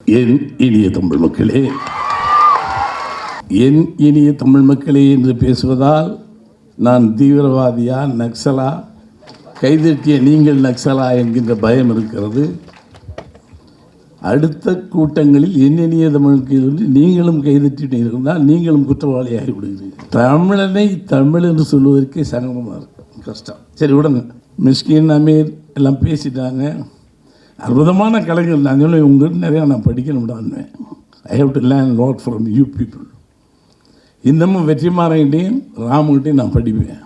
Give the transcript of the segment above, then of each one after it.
என் இனிய தமிழ் மக்களே, என் இனிய தமிழ் மக்களே என்று பேசுவதால் நான் தீவிரவாதியா, நக்சலா, கைதட்டிய நீங்கள் நக்சலா என்கின்ற பயம் இருக்கிறது. அடுத்த கூட்டங்களில் என் இனிய தமிழுக்கு நீங்களும் கைதட்டிட்டு இருந்தால் நீங்களும் குற்றவாளியாகி விடுகிறீர்கள். தமிழனை தமிழ் என்று சொல்வதற்கே சங்கடமாக இருக்கும், கஷ்டம். சரி விடுங்க, மிஸ்கின் அமீர் எல்லாம் பேசிட்டாங்க. அற்புதமான கலைஞர். நான் சொல்ல உங்கள்கிட்ட நிறையா நான் படிக்கணும்டான்னு. I have to learn lot from you people. இன்னமும் வெற்றிமாறன்கிட்டையும் ராமுகிட்டையும் நான் படிப்பேன்.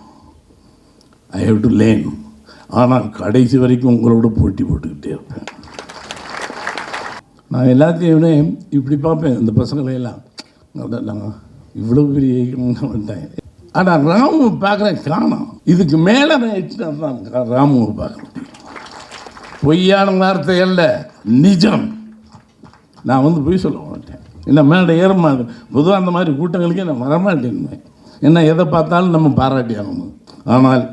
I have to learn. ஆனால் கடைசி வரைக்கும் உங்களோட போட்டி போட்டுக்கிட்டே இருப்பேன். நான் எல்லாத்தையுமே இப்படி பார்ப்பேன், இந்த பசங்களையெல்லாம் நாங்கள் இவ்வளோ பெரிய வந்துட்டாங்க. ஆனால் ராமு பார்க்குறேன் காணோம். இதுக்கு மேலே நான் தான் ராமுவை பார்க்குறேன். பொய்யான வார்த்தை அல்ல, நிஜம். நான் பொய் சொல்ல மாட்டேன். என்ன மேடை ஏற மாட்டேன். பொதுவாக அந்த மாதிரி கூட்டங்களுக்கே நான் வரமாட்டேன். என்ன எதை பார்த்தாலும் நம்ம பாராட்டி ஆகணும். ஆனால்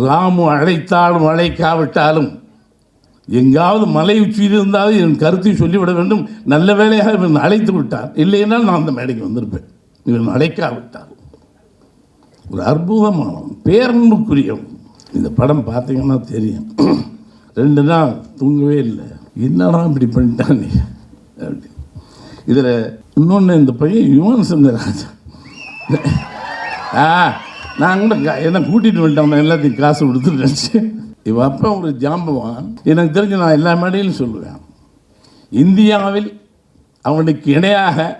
ராமு அழைத்தாலும் அழைக்காவிட்டாலும் எங்காவது மலை உச்சியில் இருந்தாலும் என் கருத்தை சொல்லிவிட வேண்டும். நல்ல வேலையாக இவன் அழைத்து விட்டார், இல்லையென்றால் நான் அந்த மேடைக்கு வந்திருப்பேன். இவன் அழைக்காவிட்டார். ஒரு அற்புதமான பேரன்புக்குரியவன். இந்த படம் பார்த்தீங்கன்னா தெரியும். 2 நாள் தூங்கவே இல்லை. என்னடா இப்படி பண்ணிட்டானே அப்படி. இதில் இன்னொன்று, இந்த பையன் யுவன் சந்திரராஜா நான் கூட என்ன கூட்டிகிட்டு வந்துட்டேன், எல்லாத்தையும் காசு கொடுத்துட்டு. இவன் அப்போ ஒரு ஜாம்பவான். எனக்கு தெரிஞ்சு நான் எல்லா மேடையிலும் சொல்லுவேன், இந்தியாவில் அவனுக்கு இணையாக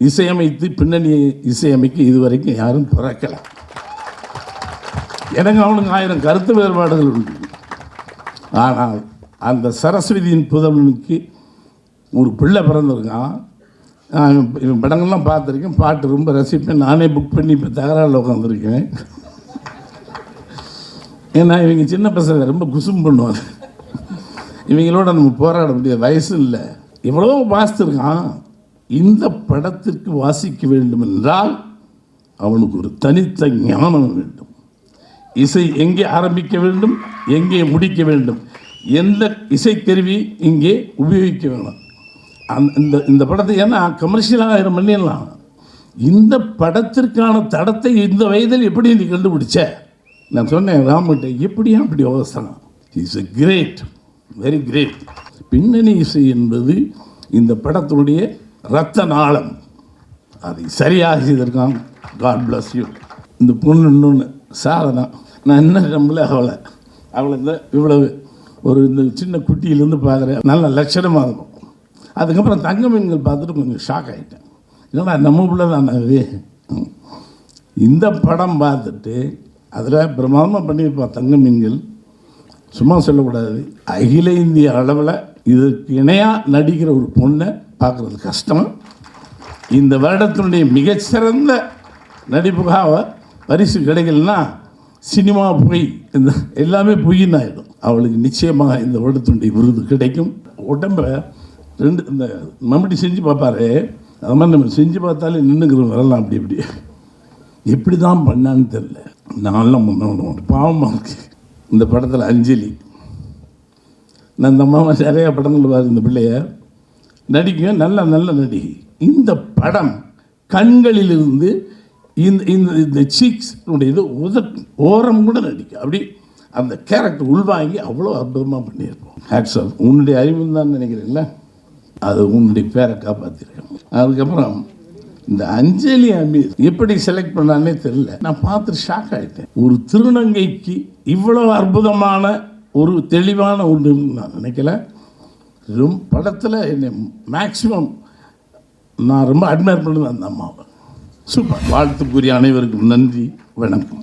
இசையமைத்து பின்னணி இசையமைக்க இதுவரைக்கும் யாரும் பிறக்கலை. எனக்கு அவனுக்கு 1000 கருத்து வேறுபாடுகள் உண்டு. ஆனால் அந்த சரஸ்வதியின் புதல்வனுக்கு ஒரு பிள்ளை பிறந்திருக்கான். இவன் படங்கள்லாம் பார்த்துருக்கேன், பாட்டு ரொம்ப ரசிப்பேன். நானே புக் பண்ணி இப்போ தகராறில் உட்காந்துருக்கேன். ஏன்னா இவங்க சின்ன பசங்க ரொம்ப குசும் பண்ணுவாங்க. இவங்களோட நம்ம போராட முடியாது, வயசு இல்லை. எவ்வளோ வாசித்திருக்கான். இந்த படத்திற்கு வாசிக்க வேண்டும் என்றால் அவனுக்கு ஒரு தனித்த ஞானம் வேண்டும். இசை எங்கே ஆரம்பிக்க வேண்டும், எங்கே முடிக்க வேண்டும், எந்த இசைக்கருவி இங்கே உபயோகிக்க வேணும். இந்த படத்தை ஏன்னா கமர்ஷியலாக 1000 பண்ணிடலாம். இந்த படத்திற்கான தடத்தை இந்த வயதில் எப்படி நீ கண்டுபிடிச்ச? நான் சொன்னேன் ராமுகிட்ட, எப்படியா அப்படி அவசரம். Is a great, very great. பின்னணி இசை என்பது இந்த படத்தினுடைய இரத்த நாளம். அதை சரியாக செய்திருக்கான். God bless you. இந்த பொண்ணு இன்னொன்று சாதனா. நான் என்ன நம்மள அவளை இவ்வளவு ஒரு இந்த சின்ன குட்டியிலேருந்து பார்க்குறேன், நல்ல லட்சணமாக இருக்கும். அதுக்கப்புறம் தங்க மீன்கள் பார்த்துட்டு கொஞ்சம் ஷாக் ஆகிட்டேன். ஏன்னா நம்ம பிள்ளை தான் அது. இந்த படம் பார்த்துட்டு அதில் பிரமாதமாக பண்ணியிருப்பான் தங்க மீன்கள். சும்மா சொல்லக்கூடாது. அகில இந்திய அளவில் இதற்கு இணையாக நடிக்கிற ஒரு பொண்ணை பார்க்குறது கஷ்டம். இந்த வருடத்தினுடைய மிகச்சிறந்த நடிப்புக்காக பரிசு கிடைக்கலன்னா சினிமா பொய், இந்த எல்லாமே பொய்ன்னு ஆகிடும். அவளுக்கு நிச்சயமாக இந்த வருடத்தினுடைய விருது கிடைக்கும். உடம்பை 2 இந்த மம்முட்டி செஞ்சு பார்ப்பாரு, அது மாதிரி நம்ம செஞ்சு பார்த்தாலே நின்றுக்கிறோம் வரலாம். அப்படி இப்படி எப்படி தான் பண்ணான்னு தெரில. நான்லாம் முன்னோட பாவமாக இருக்கு. இந்த படத்தில் அஞ்சலி, நான் இந்த அம்மாவை நிறையா படங்கள் பாரு, இந்த பிள்ளைய நடிக்க நல்ல நல்ல நடிகை. இந்த படம் கண்களிலிருந்து இந்த சீக்ஸுடைய இது ஓரம் கூட நடிக்க அப்படி அந்த கேரக்டர் உள்வாங்கி அவ்வளோ அற்புதமாக பண்ணியிருக்கோம். ஆக்சுவல் உன்னுடைய அறிவு தான் நினைக்கிறீங்களா, அது உன்னுடைய பேரை காப்பாற்றிருக்கேன். அதுக்கப்புறம் இந்த அஞ்சலி அமீர் எப்படி செலக்ட் பண்ணானே தெரியல. நான் பார்த்துட்டு ஷாக் ஆகிட்டேன். ஒரு திருநங்கைக்கு இவ்வளோ அற்புதமான ஒரு தெளிவான ஒன்று நான் நினைக்கல. ரொம்ப படத்தில் என்னை மேக்ஸிமம் நான் ரொம்ப அட்மையர் பண்ணது அந்த அம்மாவை. சூப்பர். வாழ்த்துக்குரிய அனைவருக்கும் நன்றி, வணக்கம்.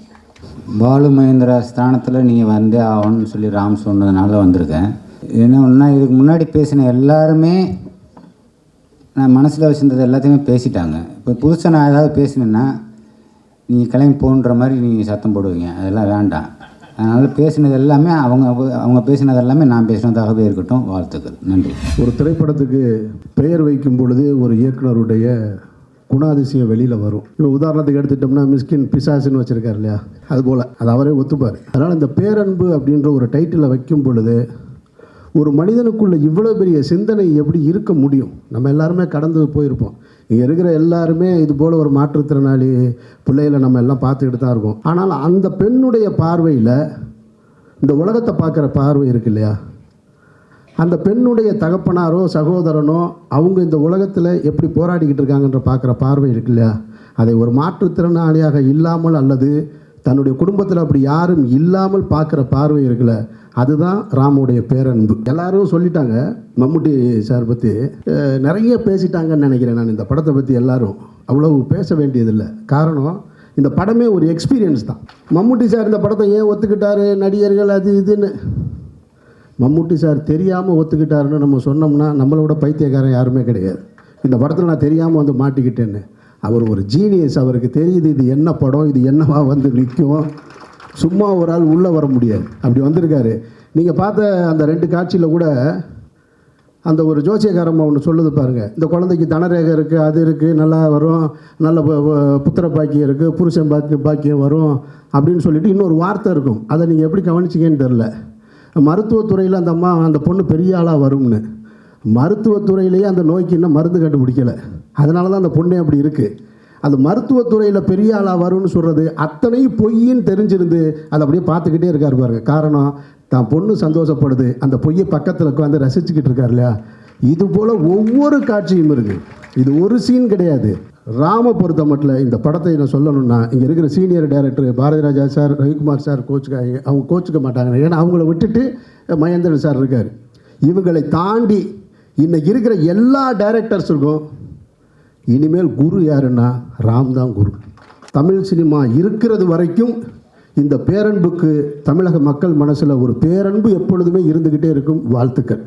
பாலு மகேந்திரா ஸ்தானத்தில் நீங்கள் வந்தே ஆகணும்னு சொல்லி ராம் சொன்னதுனால வந்திருக்கேன். என்ன ஒன்றா, இதுக்கு முன்னாடி பேசின எல்லாருமே நான் மனசில் வச்சுருந்தது எல்லாத்தையுமே பேசிட்டாங்க. இப்போ புதுசாக நான் ஏதாவது பேசினேன்னா நீங்கள் கிளம்பி போன்ற மாதிரி நீங்கள் சத்தம் போடுவீங்க. அதெல்லாம் வேண்டாம். அதனால் பேசினது எல்லாமே அவங்க பேசினது எல்லாமே நான் பேசினதாகவே இருக்கட்டும். வாழ்த்துக்கள், நன்றி. ஒரு திரைப்படத்துக்கு பெயர் வைக்கும் பொழுது ஒரு இயக்குனருடைய குணாதிசயம் வெளியில் வரும். இப்போ உதாரணத்துக்கு எடுத்துட்டோம்னா மிஸ்கின் பிசாசுன்னு வச்சுருக்காரு இல்லையா, அதுபோல் அது அவரே ஒத்துப்பார். அதனால் இந்த பேரன்பு அப்படின்ற ஒரு டைட்டிலை வைக்கும் பொழுது ஒரு மனிதனுக்குள்ள இவ்வளோ பெரிய சிந்தனை எப்படி இருக்க முடியும்? நம்ம எல்லாருமே கடந்து போயிருப்போம். இங்கே இருக்கிற எல்லாருமே இது போல் ஒரு மாற்றுத்திறனாளி பிள்ளைகளை நம்ம எல்லாம் பார்த்துக்கிட்டு தான் இருக்கோம். ஆனால் அந்த பெண்ணுடைய பார்வையில் இந்த உலகத்தை பார்க்குற பார்வை இருக்கு இல்லையா, அந்த பெண்ணுடைய தகப்பனாரோ சகோதரனோ அவங்க இந்த உலகத்தில் எப்படி போராடிக்கிட்டு இருக்காங்கன்ற பார்க்குற பார்வை இருக்கு இல்லையா, அதை ஒரு மாற்றுத்திறனாளியாக இல்லாமல் அல்லது தன்னுடைய குடும்பத்தில் அப்படி யாரும் இல்லாமல் பார்க்குற பார்வை இருக்குல்ல, அதுதான் ராமுடைய பேரன்பு. எல்லாரும் சொல்லிட்டாங்க மம்முட்டி சார் பற்றி நிறைய பேசிட்டாங்கன்னு நினைக்கிறேன். நான் இந்த படத்தை பற்றி எல்லாரும் அவ்வளவு பேச வேண்டியதில்லை. காரணம், இந்த படமே ஒரு எக்ஸ்பீரியன்ஸ் தான். மம்முட்டி சார் இந்த படத்தை ஏன் ஒத்துக்கிட்டாரு, நடிகர்கள் அது இதுன்னு, மம்முட்டி சார் தெரியாமல் ஒத்துக்கிட்டாருன்னு நம்ம சொன்னோம்னா நம்மளோட பைத்தியக்காரன் யாருமே கிடையாது. இந்த படத்தில் நான் தெரியாமல் வந்து மாட்டிக்கிட்டேன்னு. அவர் ஒரு ஜீனியஸ். அவருக்கு தெரியுது இது என்ன படம், இது என்னவா வந்து நிற்கும். சும்மா ஒரு ஆள் உள்ளே வர முடியாது, அப்படி வந்திருக்காரு. நீங்கள் பார்த்த அந்த 2 காட்சியில் கூட அந்த ஒரு ஜோசியக்காரம்மா ஒன்று சொல்லுது பாருங்கள், இந்த குழந்தைக்கு தனரேகை இருக்குது, அது இருக்குது, நல்லா வரும், நல்ல புத்திர பாக்கியம் இருக்குது, புருஷன் பாக்கியம் வரும் அப்படின்னு சொல்லிட்டு இன்னொரு வார்த்தை இருக்கும். அதை நீங்கள் எப்படி கவனிச்சிங்கன்னு தெரில. மருத்துவத்துறையில் அந்த அம்மா அந்த பொண்ணு பெரிய ஆளாக வரும்னு, மருத்துவத்துறையிலேயே அந்த நோய்க்கு இன்னும் மருந்து கண்டுபிடிக்கலை. அதனால தான் அந்த பொண்ணே அப்படி இருக்குது. அந்த மருத்துவத்துறையில் பெரிய ஆளாக வரும்னு சொல்கிறது அத்தனையும் பொய்ன்னு தெரிஞ்சிருந்து அதை அப்படியே பார்த்துக்கிட்டே இருக்கார் பாருங்க. காரணம், தான் பொண்ணு சந்தோஷப்படுது, அந்த பொய்யை பக்கத்தில் உட்காந்து ரசிச்சுக்கிட்டு இருக்கார் இல்லையா. இது போல் ஒவ்வொரு காட்சியும் இருக்குது. இது ஒரு சீன் கிடையாது. ராம பொறுத்த மட்டும் இந்த படத்தை நான் சொல்லணும்னா, இங்கே இருக்கிற senior director Bharathi Raja sir, Ravikumar sir அவங்க கோச்சுக்க மாட்டாங்க. ஏன்னா அவங்கள விட்டுட்டு மகேந்திரன் சார் இருக்கார். இவங்களை தாண்டி இன்னைக்கு இருக்கிற எல்லா டைரக்டர்ஸுக்கும் இனிமேல் குரு யாருன்னா ராம் தான் குரு. தமிழ் சினிமா இருக்கிறது வரைக்கும் இந்த பேரன்புக்கு தமிழக மக்கள் மனசில் ஒரு பேரன்பு எப்பொழுதுமே இருந்துக்கிட்டே இருக்கும். வாழ்த்துக்கள்.